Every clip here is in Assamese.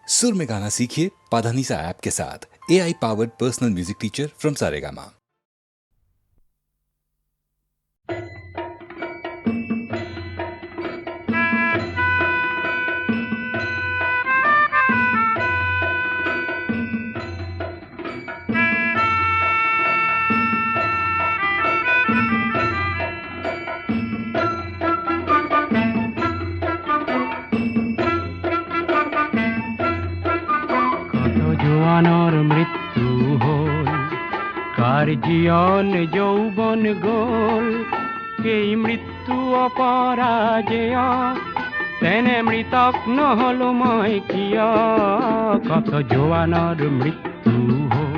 सुर में गाना सीखिए पाधानीसा ऐप के साथ। AI powered personal music teacher from Saregama. জোয়ানোর মৃত্যু হল, কার জীবন যৌবন গোল, এই মৃত্যু অপরাজেয়, তেনে মৃতক নহল মই কিয়, কত জোয়ানোর মৃত্যু হল।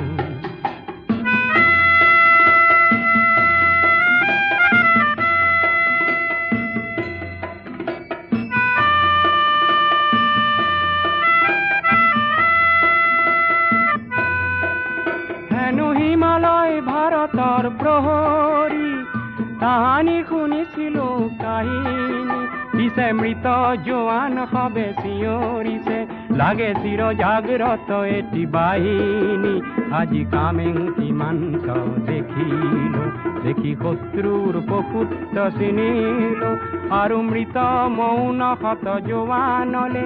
হিমালয় ভারতর প্রহরী তাহানি শুনিছিল কাহিনী, পিছে মৃত জোয়ান হবে শিয়রিছে, লাগে চির জাগ্রত এটি বাহিনী। আজি কামেং কিমান্ত দেখিল, দেখি শত্রুর প্রকুত্ত চিনিল, আৰু মৃত মৌন শত জোৱানলে,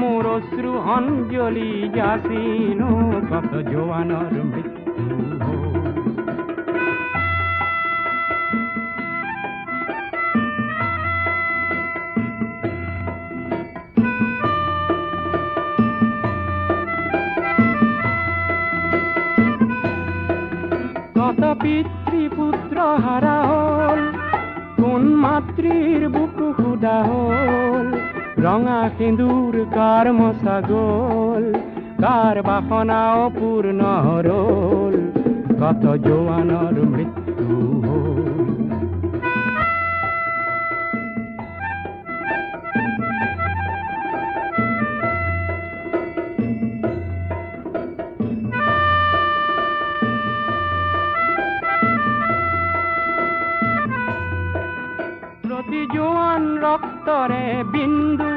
মোৰ অশ্ৰু অঞ্জলি যাচিল, কত জোৱানৰ মৃত্যু। কত পিতৃপুত্র হারা হল, কোন মাতৃর বুকু খুদা হল, রঙা সিঁদুর কার মশাগোল, কার বাসনা অপূর্ণ হরল, কত জোয়ানোর মৃত্যু হল। প্রতি জোয়ান রক্তরে বিন্দু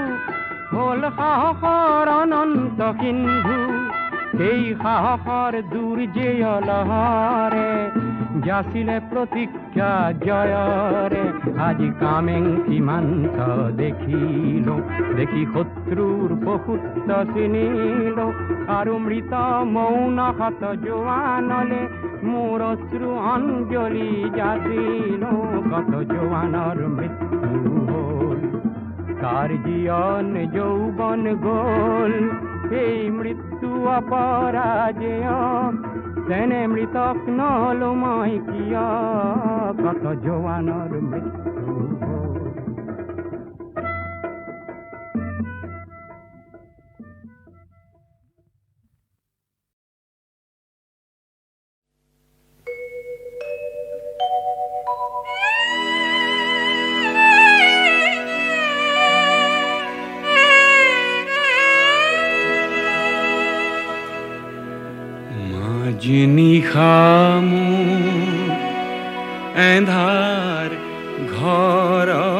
হল সাহসৰ অনন্ত সিন্ধু, সেই সাহসৰ দুৰ্জেয় লহৰে যাচিলে প্ৰতিজ্ঞা জয়ৰে। আজি কামেং সীমান্ত দেখিল, দেখি শত্ৰুৰ প্ৰকুত্ত চিনিল, আৰু মৃত মৌন শত জোৱানলে, মোৰ অশ্ৰু অঞ্জলি যাচিল, কত জোৱানৰ মৃত্যু হল, কাৰ জীবন যৌবন গোল, এই মৃত্যু অপৰাজেয়, তেনে মৃতক নহল মই কিয়, কত জোৱানৰ মৃত্যু হল। নিশামু এন্ধাৰ ঘৰত,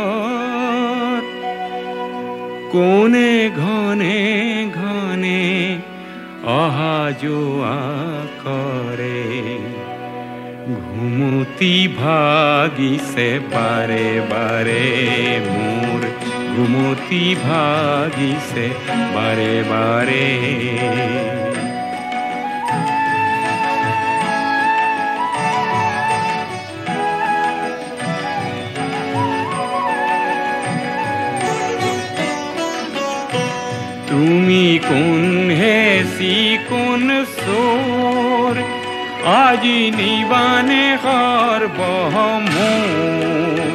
কোনে ঘনে ঘনে অহা যোৱা কৰে, ঘুমতি ভাগিছে বাৰে বাৰে মোৰ, ঘুমতি ভাগিছে বাৰে বাৰে। তুমি কোন হেসি কোন সোর, আজি নিবানে সর্বহ মোর,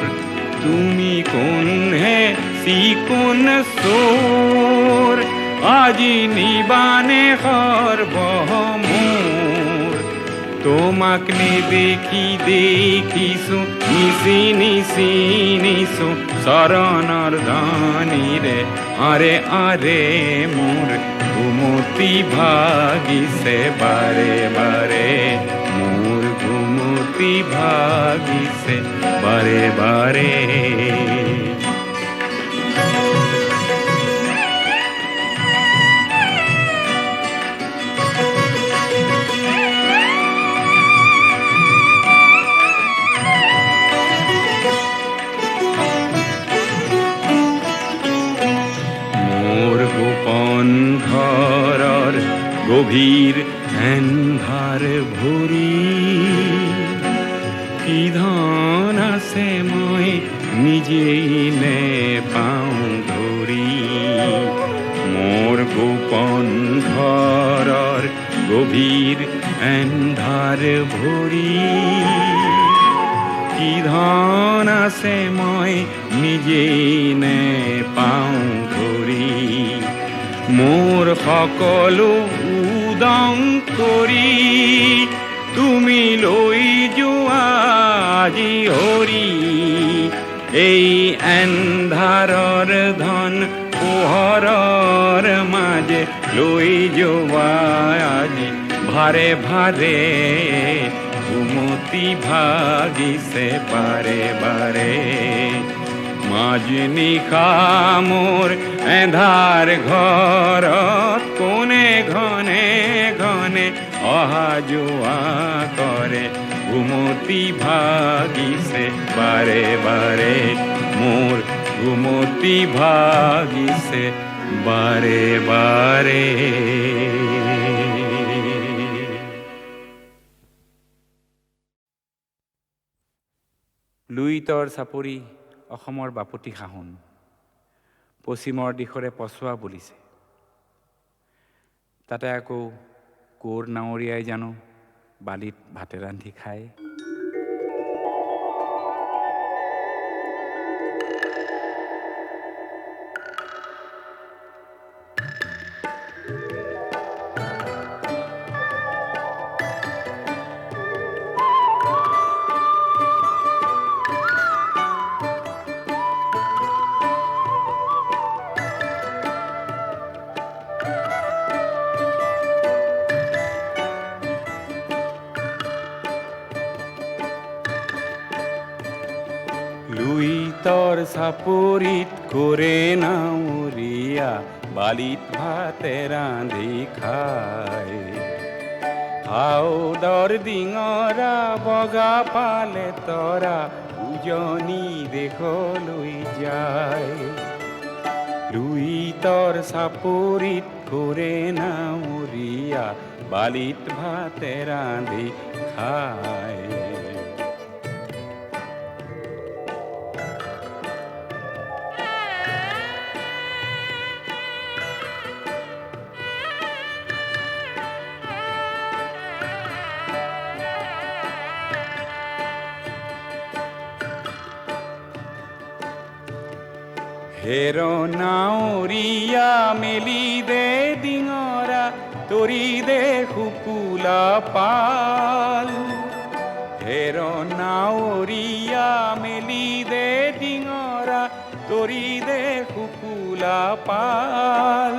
তুমি কোন হেসি কোন সোর, আজি নিবানে সর্বহ মোর, তোমাক নেদেখি দেখিছো নিশি নিশি নিশো, শৰণৰ ধ্বনিৰে আৰে আৰে মোৰ, ঘুমতি ভাগিছে বাৰে বাৰে মোৰ, ঘুমতি ভাগিছে বাৰে বাৰে। ঘৰৰ গভীৰ এন্ধাৰ ভৰি কি ধন আছে মই নিজেই নেপাওঁ ধৰি মোৰ গোপন ঘৰৰ গভীৰ এন্ধাৰ ভৰি কি ধন আছে মই নিজেই নেপাওঁ ধৰি মোৰ সকলো উদং কৰি তুমি লৈ যোৱা আজি হৰি এই এন্ধাৰৰ ধন পোহৰৰ মাজে লৈ যোৱা আজি ভাৰে ভাৰে ঘুমতি ভাগিছে বাৰে বাৰে মাজনিশা মোৰ এন্ধাৰ ঘৰত কোনে ঘনে ঘনে অহা যোৱা কৰে ঘুমতি ভাগিছে বাৰে বাৰে মোৰ ঘুমতি ভাগিছে বাৰে বাৰে লুইতৰ চাপৰি অসমৰ বাপতি সাহোন পশ্চিমৰ দিশৰে পছোৱা বুলিছে তাতে আকৌ কোৰ নাৱৰীয়াই জানো বালিত ভাতে ৰান্ধি খায় লুইতৰ চাপৰিত কৰে নাৱৰীয়া বালিত ভাতে ৰান্ধি খায় হাওদৰ ডিঙৰা বগা পালে তৰা উজনি দেশলৈ যায় লুইতৰ চাপৰিত কৰে নাৱৰীয়া বালিত ভাতে ৰান্ধি খায় হেৰ নাৱৰীয়া মেলি দে ডিঙৰা তৰি দে শুকুলা পাল হেৰ নাৱৰীয়া মেলি দে ডিঙৰা তৰি দে শুকুলা পাল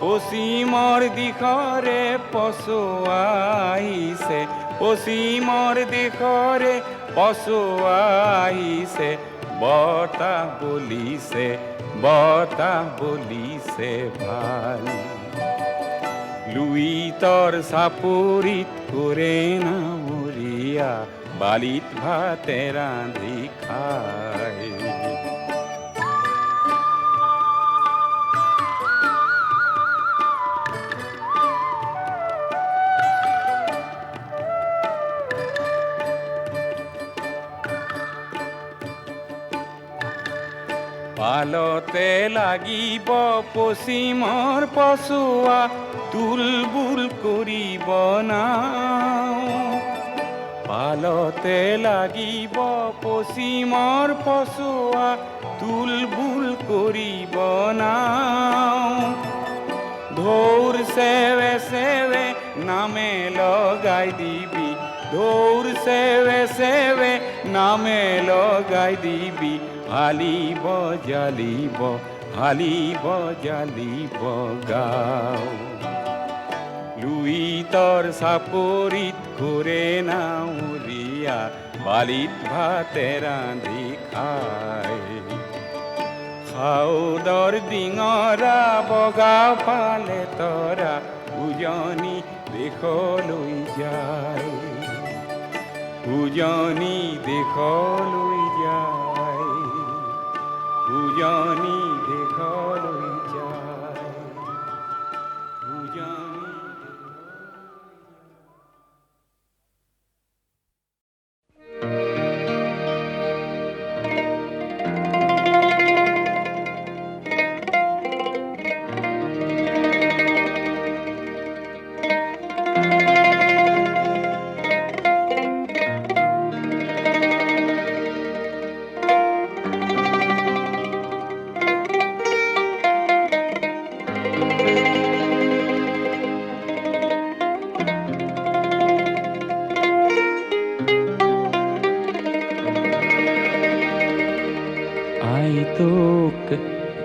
পশ্চিমৰ দিশৰে পছোৱা আহিছে পশ্চিমৰ দিশৰে পছোৱা আহিছে বতাহ বলিছে ভাল লুইতৰ চাপৰিত কৰে নাৱৰীয়া বালিত ভাতে ৰান্ধি খায় পালতে লাগিব পশ্চিমৰ পছোৱা তুলবুল কৰিব নাও পালতে লাগিব পশ্চিমৰ পছোৱা তুলবুল কৰিব নাও ঢৌৰ চেৱে চেৱে নামে লগাই দিবি ঢৌৰ চেৱে চেৱে নামে লগাই দিবি হালিব জালিব গাঁও লুইতৰ চাপৰিত কৰে নাৱৰীয়া বালিত ভাতে ৰান্ধি খায় হাওদৰ ডিঙৰা বগা পালে তৰা উজনি দেশলৈ যায় উজনি দেশলৈ যায় উজনি দেশলৈ যায়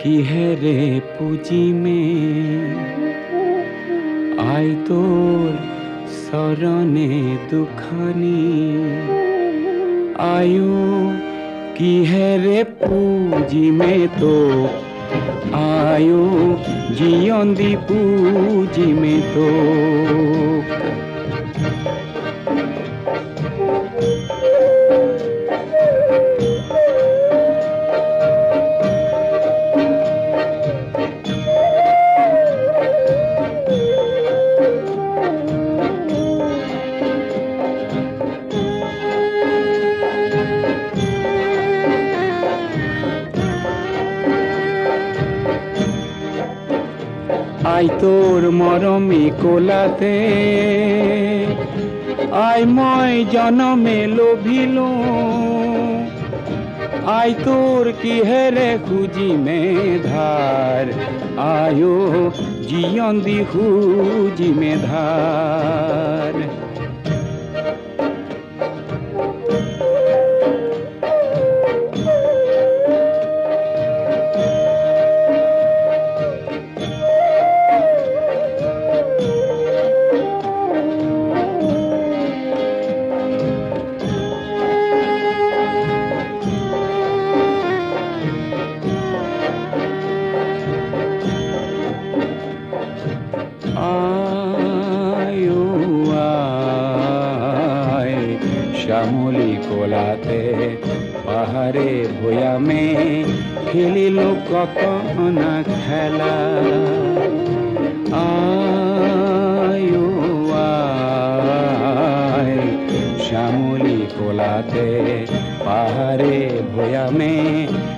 কিহেৰে পুজিমে আই তোৰ চৰণে দুখানি আয়ো কিহেৰে পুজিমে তোক আয়ো জীয়ন্দি পুজিমে তোক আই তোৰ মৰমী কোলাতে আই মই জনমে লোভিলো আই তোৰ কিহেৰে খুজিমে ধাৰ আয়ো জীয়ন্দি খুজিমে ধাৰ শ্যামলী কোলাতে পাহাড়ে ভয়ামে খেলিলো কত না খেলা আয়ো আয় শ্যামলী কোলাতে পাহাড়ে ভয়ামে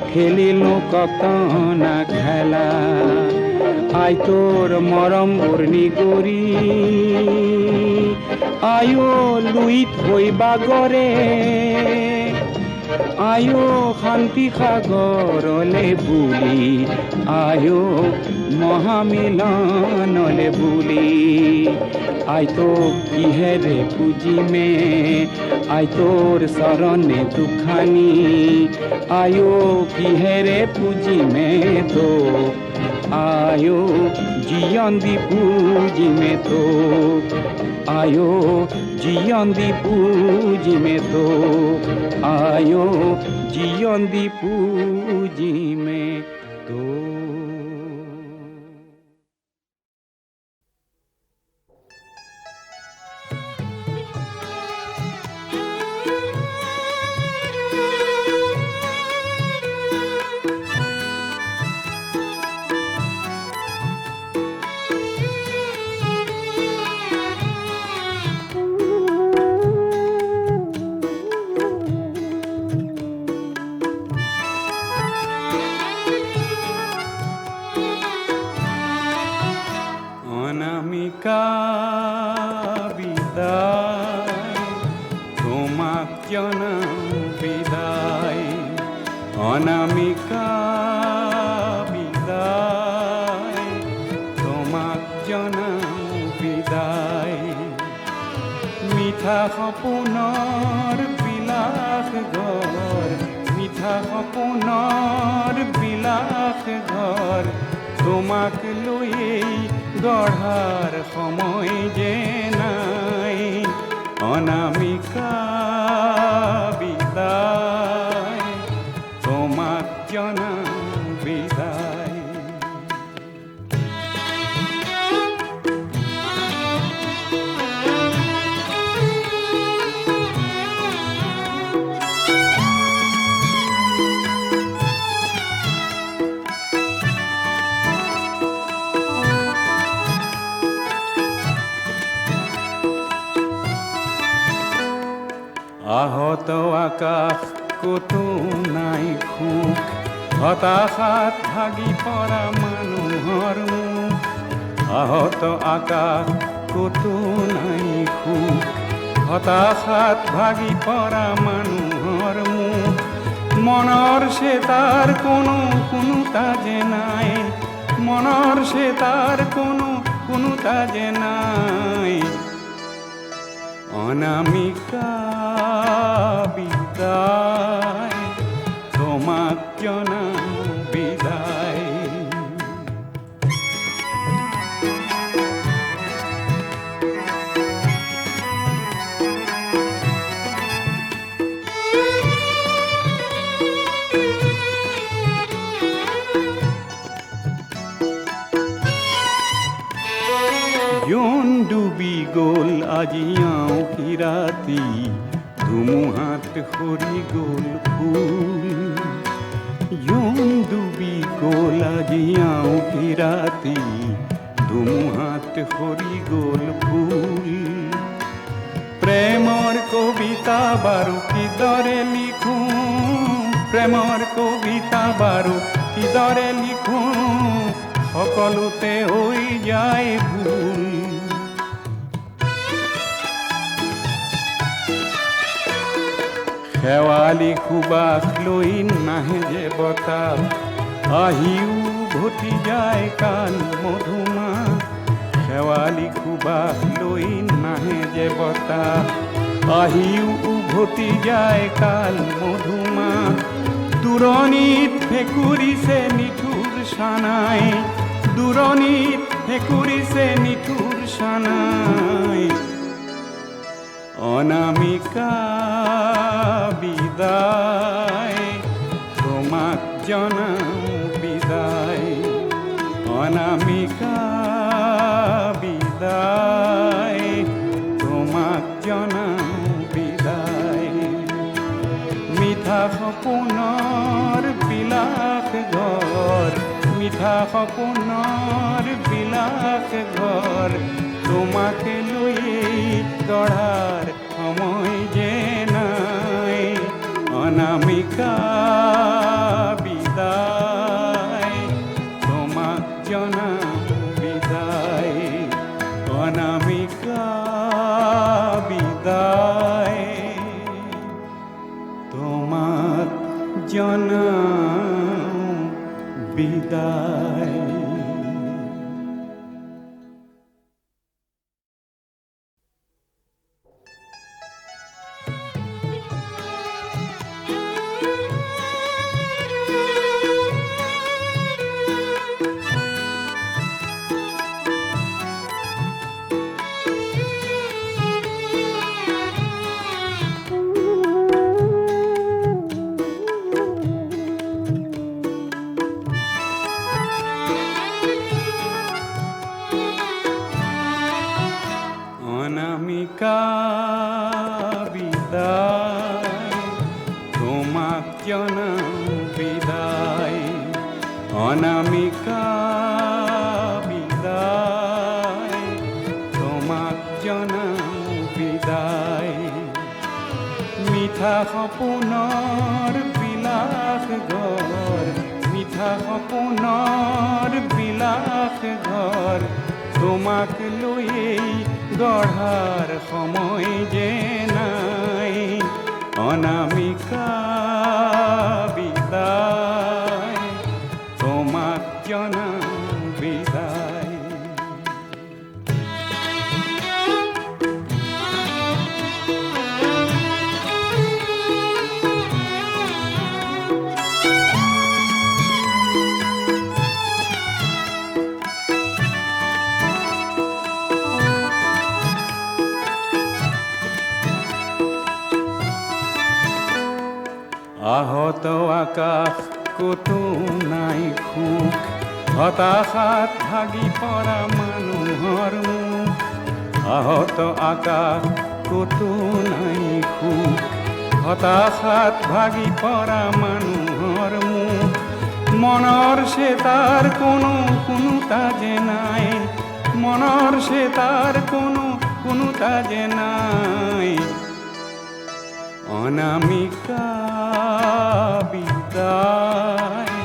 খেলিলো কত না খেলা আই তোর মরম উর্নি গরি আয়ো লুইত হই বাগরে আয়ো শান্তি সাগরলে বুলি আয়ো মহামিলনলে বুলি আই তো কিহেৰে পুজিমে আই তোৰ চৰণে দুখানি আয়ো কিহেৰে পুজিমে তো আয়ো জীয়ন্দি পুজিমে তো আয়ো জীয়ন্দি পুজিমে তো আয়ো জীয়ন্দি পুজিমে তো অনামিকা বিদায় তোমাক জনাও বিদায় অনামিকা বিদায় তোমাক জনাও বিদায় মিঠা সপোনৰ বিলাস ঘৰ মিঠা সপোনৰ বিলাস ঘৰ তোমাক লৈয়েই গঢ়াৰ সময় যে নাই অনামিকা বিদায় তোমাক জনাও বিদায় আহত আকাশ কতো নাই সুখ হতাশাত ভাগি পৰা মানুহৰ মুখ আহত আকাশ কতো নাই সুখ হতাশাত ভাগি পৰা মানুহৰ মুখ মনৰ সে তাৰ কোনো তাজে নাই মনৰ সে তাৰ কোনো তাজে নাই অনামিকা বিদায় তোমাক জনাও বিদায় জোন ডুবি গ'ল আজি আঁউসী ৰাতি ধুমুহাত সৰি গ'ল ফুল জোন ডুবি গ'ল আজি আঁউসী ৰাতি ধুমুহাত সৰি গ'ল ফুল প্ৰেমৰ কবিতা বাৰু কিদৰে লিখোঁ প্ৰেমৰ কবিতা বাৰু কিদৰে লিখোঁ সকলোতে হৈ যায় ভুল শেৱালি সুবাস লৈ নাহে যে বতাহ আহিও উভতি যায় কাল মধুমাহ শেৱালি সুবাস লৈ নাহে যে বতাহ আহিও উভতি যায় কাল মধুমাহ দূৰণিত ফেকুৰিছে নিঠুৰ সানাই দূৰণিত ফেকুৰিছে নিঠুৰ সানাই অনামিকা বিদায় তোমাক জনাওঁ বিদায় অনামিকা বিদায় তোমাক জনাওঁ বিদায় মিঠা সপোনৰ বিলাস ঘৰ মিঠা সপোনৰ বিলাস ঘৰ তোমাকে লৈয়ে গঢ়াৰ সময় যে নাই অনামিকা বিদায় তোমাক জনাওঁ বিদায় অনামিকা বিদায় তোমাক জনাওঁ বিদায় অনামিকা বিদায় তোমাক জনাওঁ বিদায় অনামিকা বিদায় তোমাক জনাওঁ বিদায় মিঠা সপোনৰ বিলাস ঘৰ মিঠা সপোনৰ বিলাস ঘৰ তোমাক লৈয়ে গঢ়াৰ সময় যে নাই অনামিকা বিদায় তোমাক জনাওঁ বিদায় আহত আকাশ কতো নাই সুখ হতাশাত ভাগি পৰা মানুহৰ মুখ আহত আকাশ কতো নাই সুখ হতাশাত ভাগি পৰা মানুহৰ মুখ মনৰ চেতাৰ কোনোটা যে নাই মনৰ চেতাৰ কোনোটা যে নাই অনামিকা বিদায়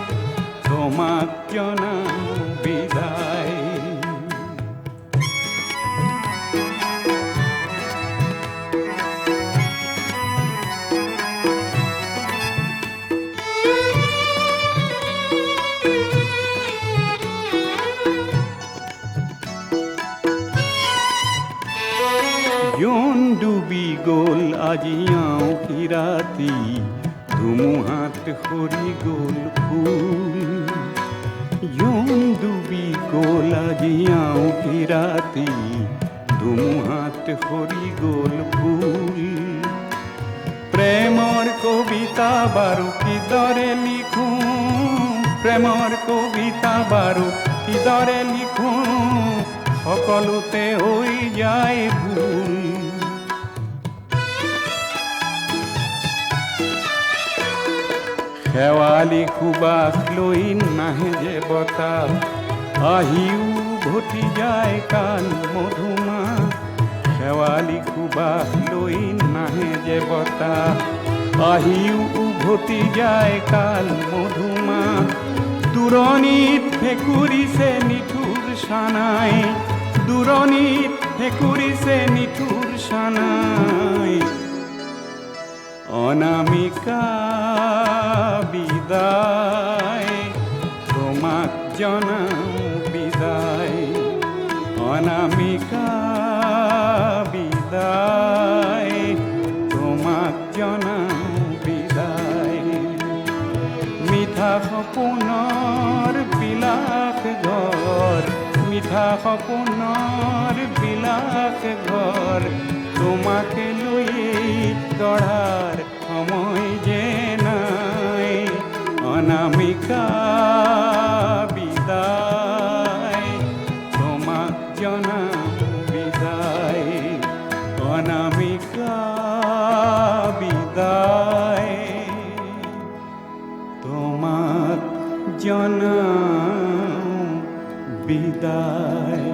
তোমাক জনাওঁ বিদায় জোন ডুবি গ'ল আজি আঁউসী ৰাতি ধুমুহাত সৰি গ'ল ফুল জোন ডুবি গ'ল আজি আঁউসী ৰাতি ধুমুহাত সৰি গ'ল ফুল প্ৰেমৰ কবিতা বাৰু কিদৰে লিখোঁ প্ৰেমৰ কবিতা বাৰু কিদৰে লিখোঁ সকলোতে হৈ যায় ভুল। শেৱালি সুবাস লৈ নাহে যে বতাহ, আহিও ঘটি যায় কাল মধুমাহ। শেৱালি সুবাস লৈ নাহে যে বতাহ, আহিও উভতি যায় কাল মধুমাহ। দূৰণিত ভেকুৰিছে নিঠুৰ সানাই, দূৰণিত ভেকুৰিছে নিঠুৰ সানাই। অনামিকা বিদায়, তোমাক জনাও বিদায়। অনামিকা বিদায়, তোমাক জনাও বিদায়। মিঠা সপোনৰ বিলাস ঘৰ, মিঠা সপোনৰ বিলাস ঘৰ, তোমাকে লৈয়ে গঢ়াৰ সময় যে নাই। অনামিকা বিদায়, তোমাক জনাও বিদায়। অনামিকা বিদায়, তোমাক জনাও বিদায়।